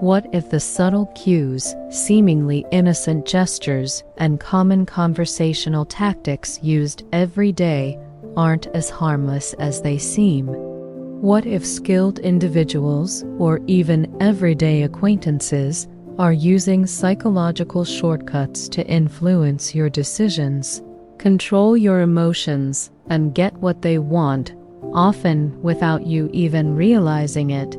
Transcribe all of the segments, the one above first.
What if the subtle cues, seemingly innocent gestures, and common conversational tactics used every day aren't as harmless as they seem? What if skilled individuals, or even everyday acquaintances, are using psychological shortcuts to influence your decisions, control your emotions, and get what they want, often without you even realizing it?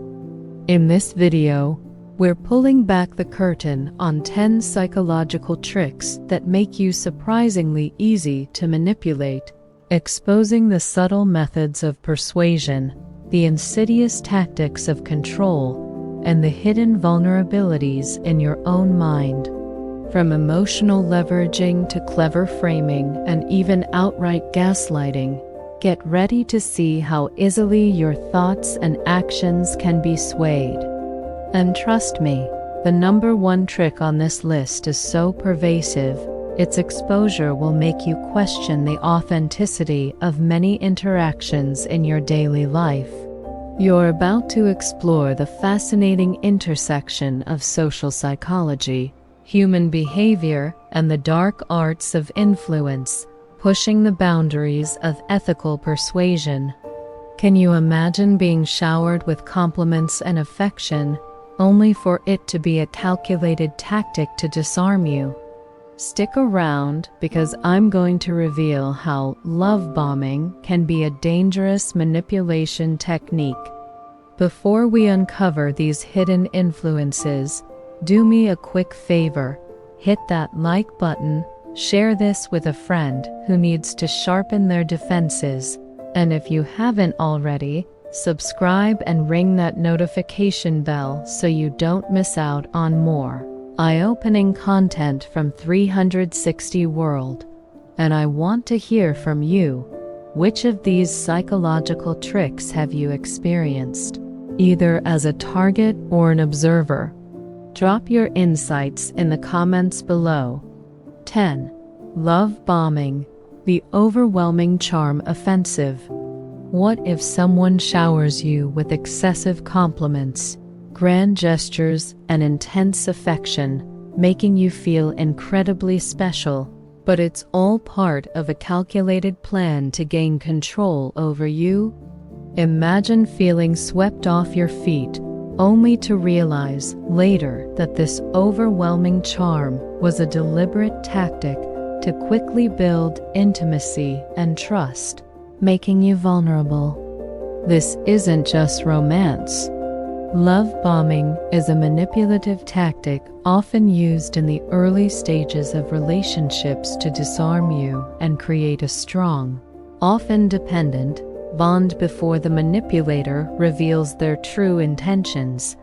In this video, we're pulling back the curtain on 10 psychological tricks that make you surprisingly easy to manipulate, exposing the subtle methods of persuasion, the insidious tactics of control, and the hidden vulnerabilities in your own mind. From emotional leveraging to clever framing and even outright gaslighting, get ready to see how easily your thoughts and actions can be swayed. And trust me, the number one trick on this list is so pervasive, its exposure will make you question the authenticity of many interactions in your daily life. You're about to explore the fascinating intersection of social psychology, human behavior, and the dark arts of influence, pushing the boundaries of ethical persuasion. Can you imagine being showered with compliments and affection, only for it to be a calculated tactic to disarm you? Stick around, because I'm going to reveal how love bombing can be a dangerous manipulation technique. Before we uncover these hidden influences, do me a quick favor. Hit that like button, share this with a friend who needs to sharpen their defenses, and if you haven't already, subscribe and ring that notification bell so you don't miss out on more eye-opening content from 360 World. And I want to hear from you. Which of these psychological tricks have you experienced, either as a target or an observer? Drop your insights in the comments below. 10. Love bombing, the overwhelming charm offensive. What if someone showers you with excessive compliments, grand gestures, and intense affection, making you feel incredibly special, but it's all part of a calculated plan to gain control over you? Imagine feeling swept off your feet, only to realize later that this overwhelming charm was a deliberate tactic to quickly build intimacy and trust, making you vulnerable. This isn't just romance. Love bombing is a manipulative tactic often used in the early stages of relationships to disarm you and create a strong, often dependent, bond before the manipulator reveals their true intentions.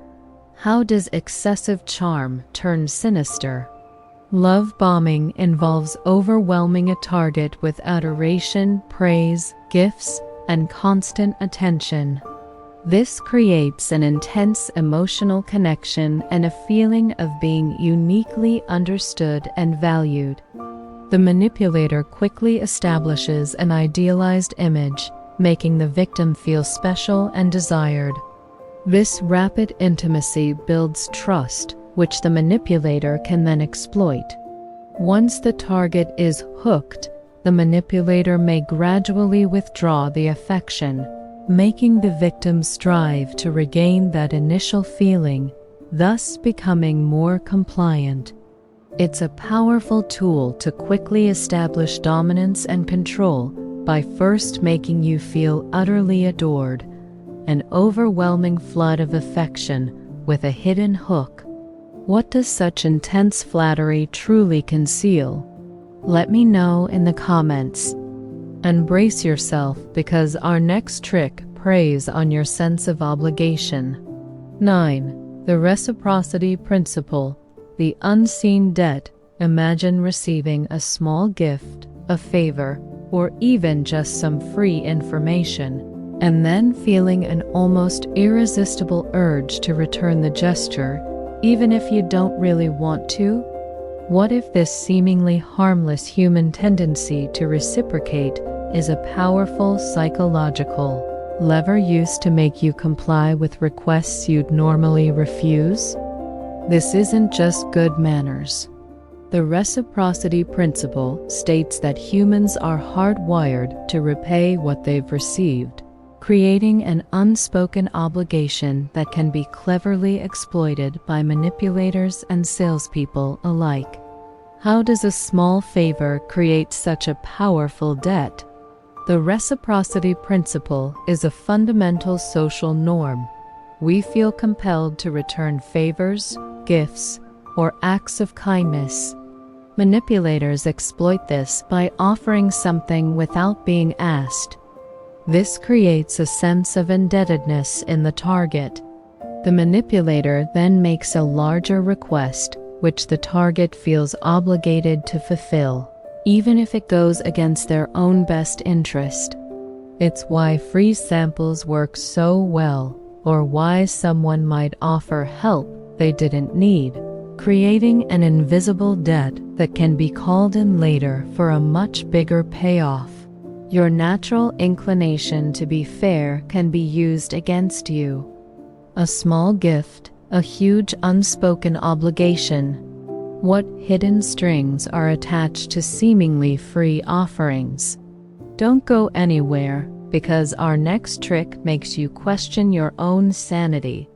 How does excessive charm turn sinister? Love bombing involves overwhelming a target with adoration, praise, gifts, and constant attention. This creates an intense emotional connection and a feeling of being uniquely understood and valued. The manipulator quickly establishes an idealized image, making the victim feel special and desired. This rapid intimacy builds trust, which the manipulator can then exploit. Once the target is hooked, the manipulator may gradually withdraw the affection, making the victim strive to regain that initial feeling, thus becoming more compliant. It's a powerful tool to quickly establish dominance and control by first making you feel utterly adored, an overwhelming flood of affection with a hidden hook. What does such intense flattery truly conceal? Let me know in the comments. And brace yourself, because our next trick preys on your sense of obligation. 9. The reciprocity principle, the unseen debt. Imagine receiving a small gift, a favor, or even just some free information, and then feeling an almost irresistible urge to return the gesture, even if you don't really want to? What if this seemingly harmless human tendency to reciprocate is a powerful psychological lever used to make you comply with requests you'd normally refuse? This isn't just good manners. The reciprocity principle states that humans are hardwired to repay what they've received, creating an unspoken obligation that can be cleverly exploited by manipulators and salespeople alike. How does a small favor create such a powerful debt? The reciprocity principle is a fundamental social norm. We feel compelled to return favors, gifts, or acts of kindness. Manipulators exploit this by offering something without being asked. This creates a sense of indebtedness in the target. The manipulator then makes a larger request, which the target feels obligated to fulfill, even if it goes against their own best interest. It's why free samples work so well, or why someone might offer help they didn't need, creating an invisible debt that can be called in later for a much bigger payoff. Your natural inclination to be fair can be used against you. A small gift, a huge unspoken obligation. What hidden strings are attached to seemingly free offerings? Don't go anywhere, because our next trick makes you question your own sanity.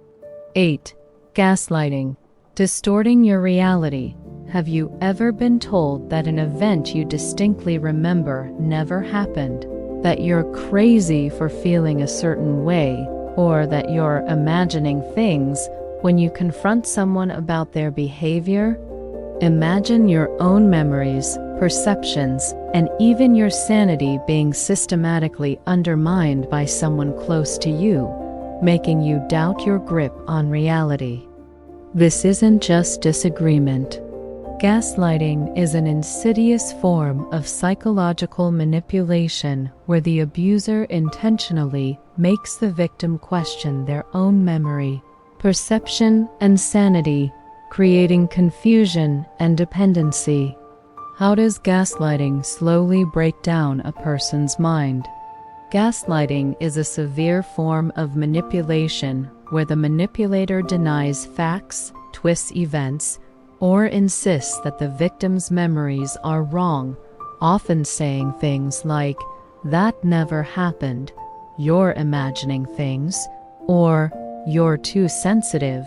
8. Gaslighting. Distorting your reality. Have you ever been told that an event you distinctly remember never happened? That you're crazy for feeling a certain way, or that you're imagining things when you confront someone about their behavior? Imagine your own memories, perceptions, and even your sanity being systematically undermined by someone close to you, making you doubt your grip on reality. This isn't just disagreement. Gaslighting is an insidious form of psychological manipulation where the abuser intentionally makes the victim question their own memory, perception, and sanity, creating confusion and dependency. How does gaslighting slowly break down a person's mind? Gaslighting is a severe form of manipulation where the manipulator denies facts, twists events, or insists that the victim's memories are wrong, often saying things like, "That never happened," "You're imagining things," or "You're too sensitive."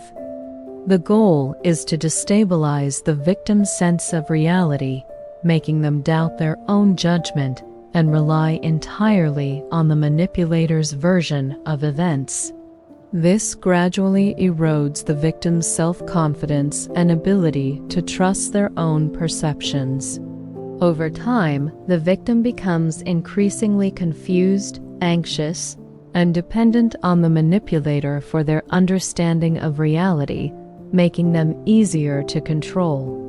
The goal is to destabilize the victim's sense of reality, making them doubt their own judgment and rely entirely on the manipulator's version of events. This gradually erodes the victim's self-confidence and ability to trust their own perceptions. Over time, the victim becomes increasingly confused, anxious, and dependent on the manipulator for their understanding of reality, making them easier to control.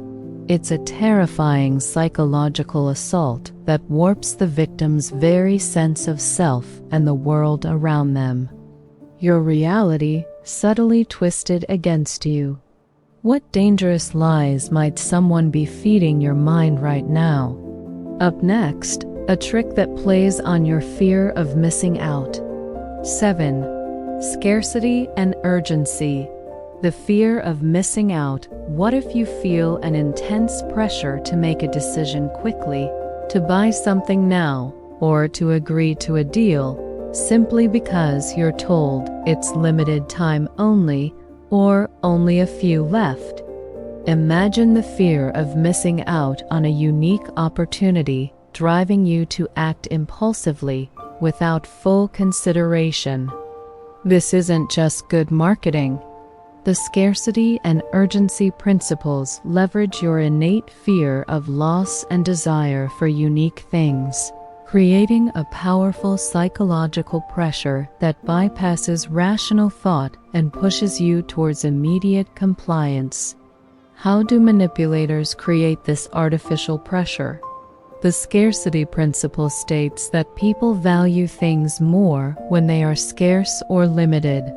It's a terrifying psychological assault that warps the victim's very sense of self and the world around them. Your reality subtly twisted against you. What dangerous lies might someone be feeding your mind right now? Up next, a trick that plays on your fear of missing out. 7. Scarcity and urgency. The fear of missing out. What if you feel an intense pressure to make a decision quickly, to buy something now, or to agree to a deal, simply because you're told it's limited time only, or only a few left? Imagine the fear of missing out on a unique opportunity driving you to act impulsively without full consideration. This isn't just good marketing. The scarcity and urgency principles leverage your innate fear of loss and desire for unique things, creating a powerful psychological pressure that bypasses rational thought and pushes you towards immediate compliance. How do manipulators create this artificial pressure? The scarcity principle states that people value things more when they are scarce or limited.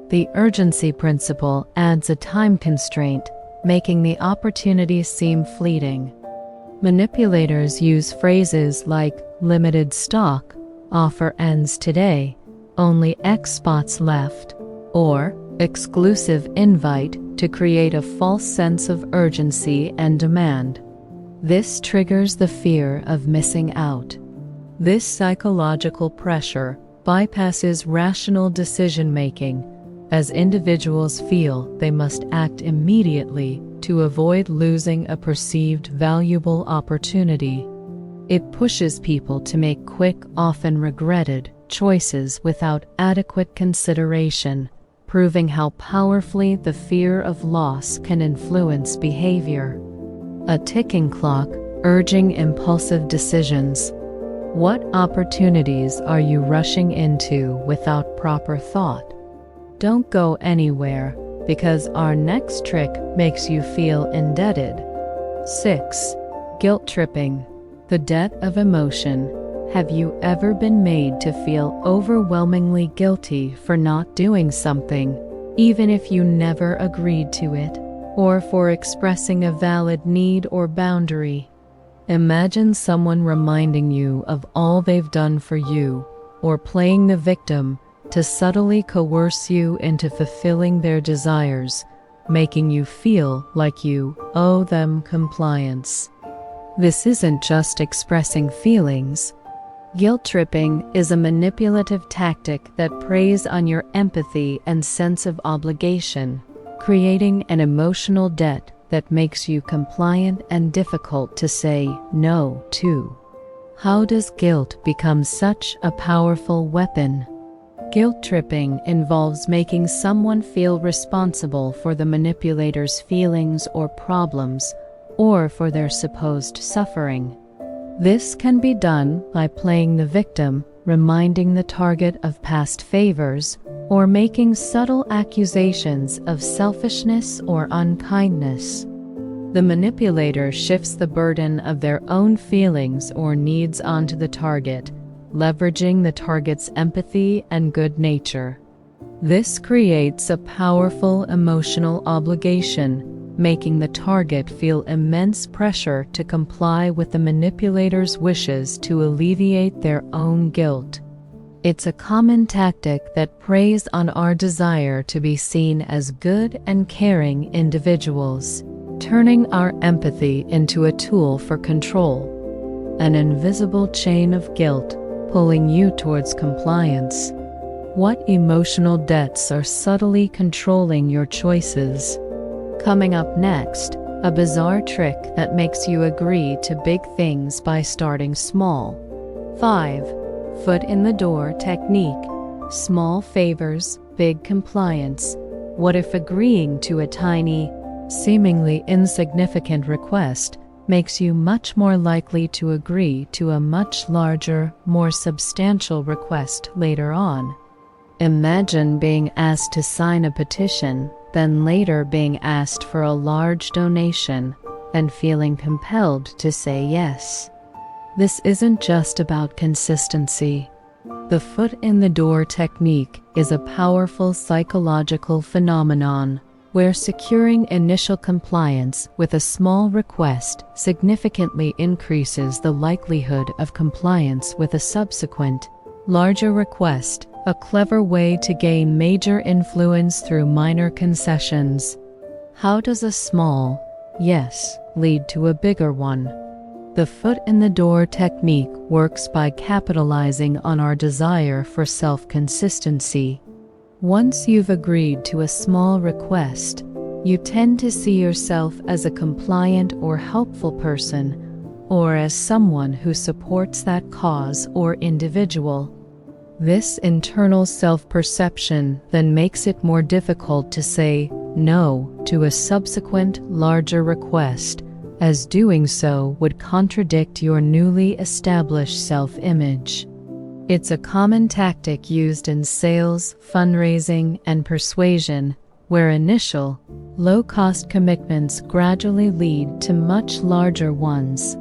The urgency principle adds a time constraint, making the opportunity seem fleeting. Manipulators use phrases like limited stock, offer ends today, only X spots left, or exclusive invite to create a false sense of urgency and demand. This triggers the fear of missing out. This psychological pressure bypasses rational decision-making, as individuals feel they must act immediately to avoid losing a perceived valuable opportunity. It pushes people to make quick, often regretted, choices without adequate consideration, proving how powerfully the fear of loss can influence behavior. A ticking clock urging impulsive decisions. What opportunities are you rushing into without proper thought? Don't go anywhere, because our next trick makes you feel indebted. 6. Guilt tripping. The debt of emotion. Have you ever been made to feel overwhelmingly guilty for not doing something, even if you never agreed to it, or for expressing a valid need or boundary? Imagine someone reminding you of all they've done for you, or playing the victim to subtly coerce you into fulfilling their desires, making you feel like you owe them compliance. This isn't just expressing feelings. Guilt tripping is a manipulative tactic that preys on your empathy and sense of obligation, creating an emotional debt that makes you compliant and difficult to say no to. How does guilt become such a powerful weapon? Guilt tripping involves making someone feel responsible for the manipulator's feelings or problems, or for their supposed suffering. This can be done by playing the victim, reminding the target of past favors, or making subtle accusations of selfishness or unkindness. The manipulator shifts the burden of their own feelings or needs onto the target, leveraging the target's empathy and good nature. This creates a powerful emotional obligation, making the target feel immense pressure to comply with the manipulator's wishes to alleviate their own guilt. It's a common tactic that preys on our desire to be seen as good and caring individuals, turning our empathy into a tool for control. An invisible chain of guilt pulling you towards compliance. What emotional debts are subtly controlling your choices? Coming up next, a bizarre trick that makes you agree to big things by starting small. 5. Foot in the door technique. Small favors, big compliance. What if agreeing to a tiny, seemingly insignificant request makes you much more likely to agree to a much larger, more substantial request later on? Imagine being asked to sign a petition, then later being asked for a large donation, and feeling compelled to say yes. This isn't just about consistency. The foot in the door technique is a powerful psychological phenomenon where securing initial compliance with a small request significantly increases the likelihood of compliance with a subsequent, larger request, a clever way to gain major influence through minor concessions. How does a small yes lead to a bigger one? The foot in the door technique works by capitalizing on our desire for self-consistency. Once you've agreed to a small request, you tend to see yourself as a compliant or helpful person, or as someone who supports that cause or individual. This internal self-perception then makes it more difficult to say no to a subsequent, larger request, as doing so would contradict your newly established self-image. It's a common tactic used in sales, fundraising, and persuasion, where initial, low-cost commitments gradually lead to much larger ones.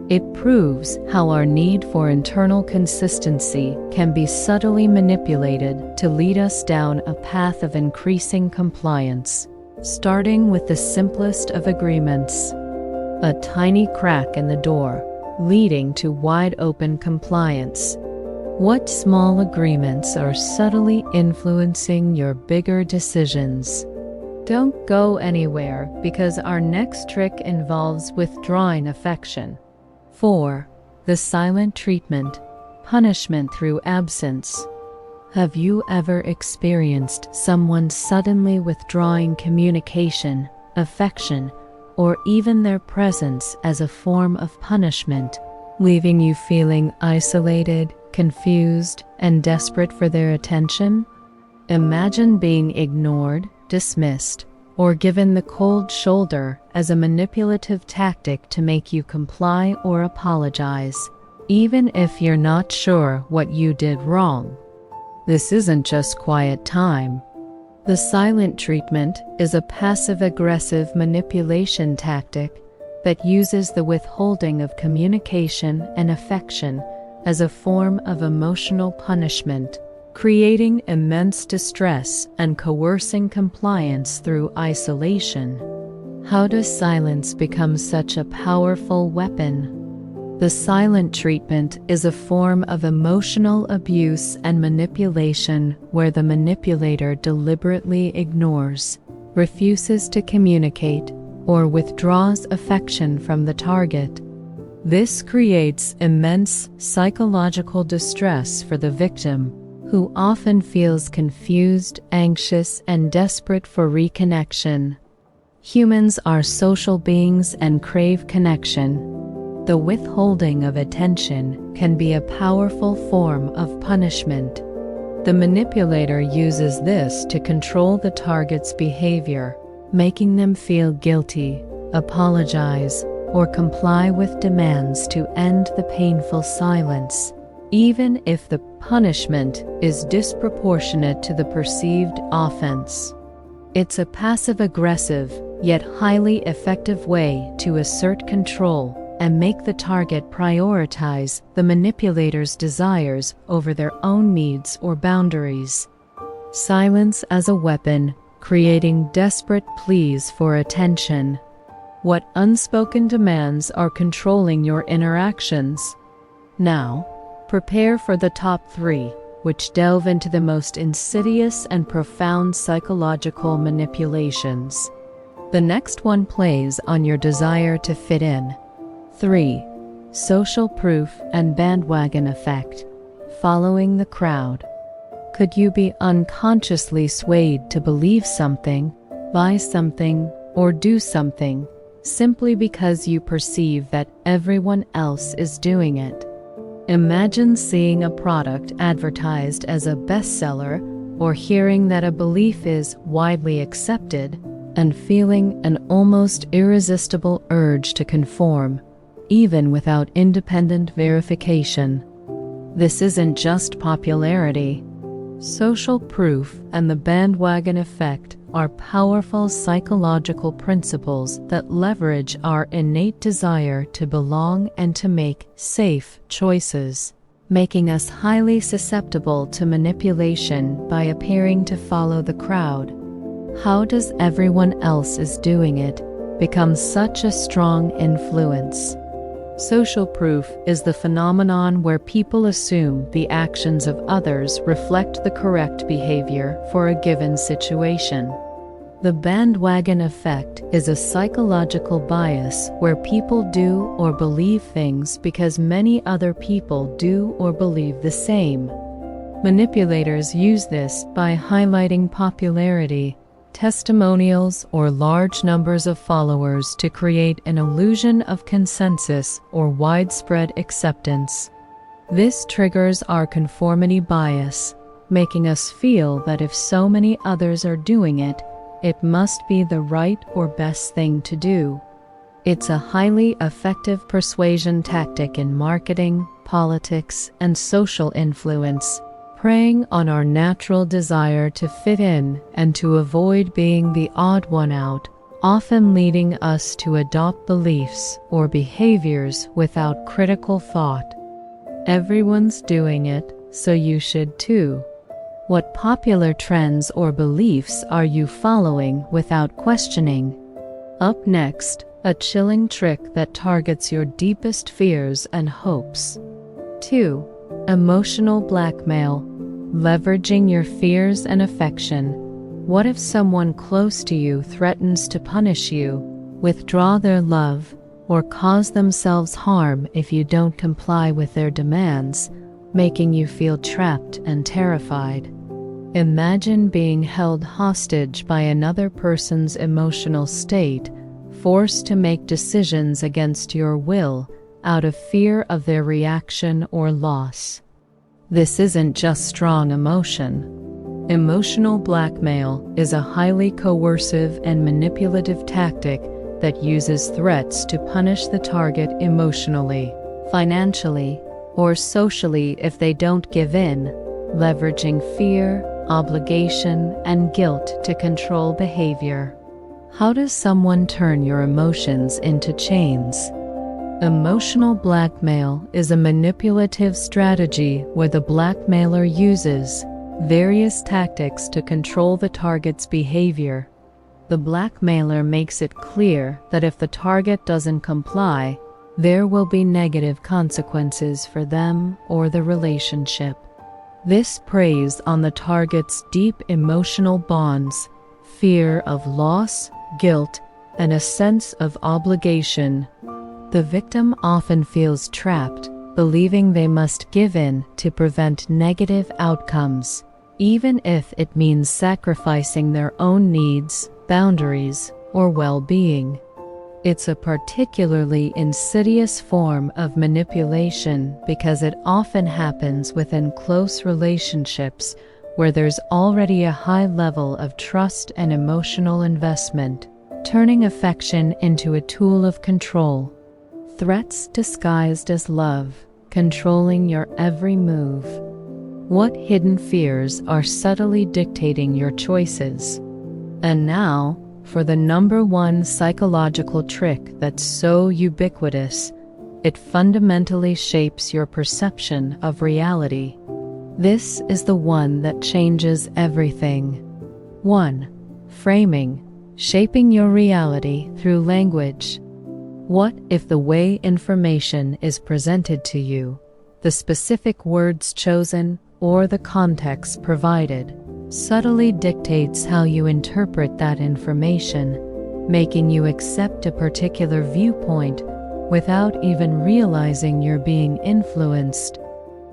It proves how our need for internal consistency can be subtly manipulated to lead us down a path of increasing compliance, starting with the simplest of agreements. A tiny crack in the door, leading to wide-open compliance. What small agreements are subtly influencing your bigger decisions? Don't go anywhere, because our next trick involves withdrawing affection. 4. The silent treatment, punishment through absence. Have you ever experienced someone suddenly withdrawing communication, affection, or even their presence as a form of punishment, leaving you feeling isolated, confused, and desperate for their attention? Imagine being ignored, dismissed, or given the cold shoulder as a manipulative tactic to make you comply or apologize, even if you're not sure what you did wrong. This isn't just quiet time. The silent treatment is a passive-aggressive manipulation tactic that uses the withholding of communication and affection as a form of emotional punishment, creating immense distress and coercing compliance through isolation. How does silence become such a powerful weapon? The silent treatment is a form of emotional abuse and manipulation where the manipulator deliberately ignores, refuses to communicate, or withdraws affection from the target. This creates immense psychological distress for the victim, who often feels confused, anxious, and desperate for reconnection. Humans are social beings and crave connection. The withholding of attention can be a powerful form of punishment. The manipulator uses this to control the target's behavior, making them feel guilty, apologize, or comply with demands to end the painful silence, even if the punishment is disproportionate to the perceived offense. It's a passive-aggressive, yet highly effective way to assert control and make the target prioritize the manipulator's desires over their own needs or boundaries. Silence as a weapon, creating desperate pleas for attention. What unspoken demands are controlling your interactions? Now, prepare for the top 3, which delve into the most insidious and profound psychological manipulations. The next one plays on your desire to fit in. 3. Social proof and bandwagon effect. Following the crowd. Could you be unconsciously swayed to believe something, buy something, or do something simply because you perceive that everyone else is doing it? Imagine seeing a product advertised as a bestseller or hearing that a belief is widely accepted and feeling an almost irresistible urge to conform, even without independent verification. This isn't just popularity. Social proof and the bandwagon effect are powerful psychological principles that leverage our innate desire to belong and to make safe choices, making us highly susceptible to manipulation by appearing to follow the crowd. How does everyone else is doing it become such a strong influence? Social proof is the phenomenon where people assume the actions of others reflect the correct behavior for a given situation. The bandwagon effect is a psychological bias where people do or believe things because many other people do or believe the same. Manipulators use this by highlighting popularity, testimonials, or large numbers of followers to create an illusion of consensus or widespread acceptance. This triggers our conformity bias, making us feel that if so many others are doing it, it must be the right or best thing to do. It's a highly effective persuasion tactic in marketing, politics, and social influence, preying on our natural desire to fit in and to avoid being the odd one out, often leading us to adopt beliefs or behaviors without critical thought. Everyone's doing it, so you should too. What popular trends or beliefs are you following without questioning? Up next, a chilling trick that targets your deepest fears and hopes. 2. Emotional blackmail, leveraging your fears and affection. What if someone close to you threatens to punish you, withdraw their love, or cause themselves harm if you don't comply with their demands, making you feel trapped and terrified? Imagine being held hostage by another person's emotional state, forced to make decisions against your will out of fear of their reaction or loss. This isn't just strong emotion. Emotional blackmail is a highly coercive and manipulative tactic that uses threats to punish the target emotionally, financially, or socially if they don't give in, leveraging fear, obligation, and guilt to control behavior. How does someone turn your emotions into chains? Emotional blackmail is a manipulative strategy where the blackmailer uses various tactics to control the target's behavior. The blackmailer makes it clear that if the target doesn't comply, there will be negative consequences for them or the relationship. This preys on the target's deep emotional bonds, fear of loss, guilt, and a sense of obligation. The victim often feels trapped, believing they must give in to prevent negative outcomes, even if it means sacrificing their own needs, boundaries, or well-being. It's a particularly insidious form of manipulation because it often happens within close relationships where there's already a high level of trust and emotional investment, turning affection into a tool of control. Threats disguised as love, controlling your every move. What hidden fears are subtly dictating your choices? And now, for the #1 psychological trick that's so ubiquitous, it fundamentally shapes your perception of reality. This is the one that changes everything. 1. Framing, shaping your reality through language. What if the way information is presented to you, the specific words chosen, or the context provided, subtly dictates how you interpret that information, making you accept a particular viewpoint without even realizing you're being influenced?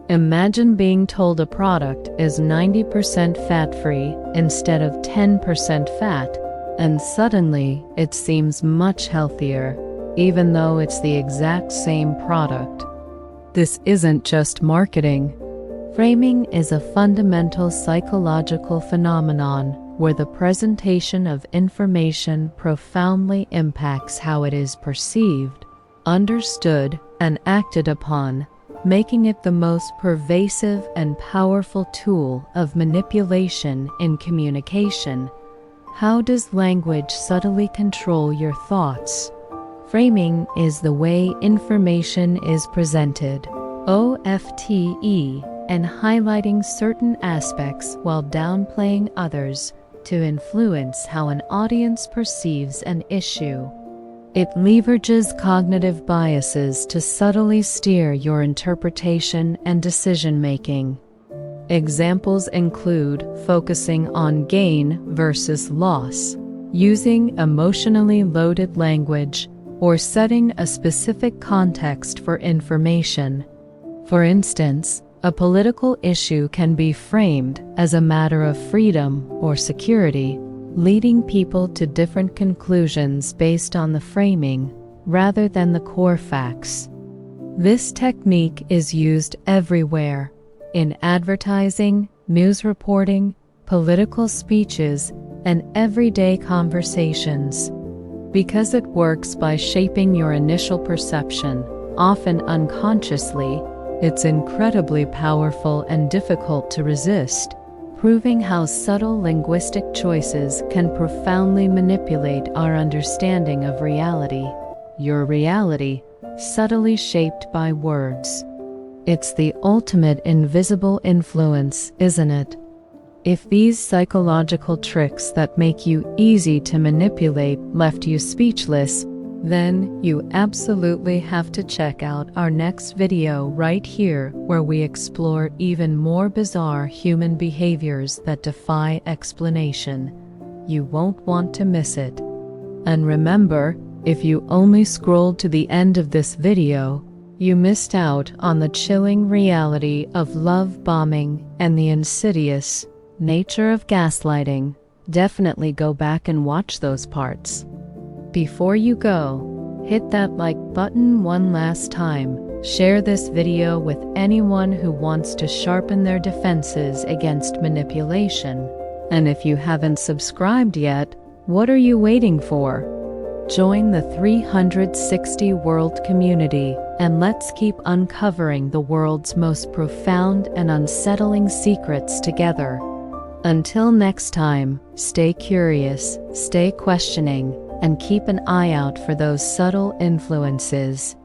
Imagine being told a product is 90% fat-free instead of 10% fat, and suddenly it seems much healthier, even though it's the exact same product. This isn't just marketing. Framing is a fundamental psychological phenomenon where the presentation of information profoundly impacts how it is perceived, understood, and acted upon, making it the most pervasive and powerful tool of manipulation in communication. How does language subtly control your thoughts? Framing is the way information is presented, OFTE, and highlighting certain aspects while downplaying others to influence how an audience perceives an issue. It leverages cognitive biases to subtly steer your interpretation and decision-making. Examples include focusing on gain versus loss, using emotionally loaded language, or setting a specific context for information. For instance, a political issue can be framed as a matter of freedom or security, leading people to different conclusions based on the framing rather than the core facts. This technique is used everywhere, in advertising, news reporting, political speeches, and everyday conversations. Because it works by shaping your initial perception, often unconsciously, it's incredibly powerful and difficult to resist, proving how subtle linguistic choices can profoundly manipulate our understanding of reality. Your reality, subtly shaped by words. It's the ultimate invisible influence, isn't it? If these psychological tricks that make you easy to manipulate left you speechless, then you absolutely have to check out our next video right here, where we explore even more bizarre human behaviors that defy explanation. You won't want to miss it. And remember, if you only scrolled to the end of this video, you missed out on the chilling reality of love bombing and the insidious nature of gaslighting. Definitely go back and watch those parts. Before you go, hit that like button one last time. Share this video with anyone who wants to sharpen their defenses against manipulation. And if you haven't subscribed yet, what are you waiting for? Join the 360 World community, and let's keep uncovering the world's most profound and unsettling secrets together. Until next time, stay curious, stay questioning, and keep an eye out for those subtle influences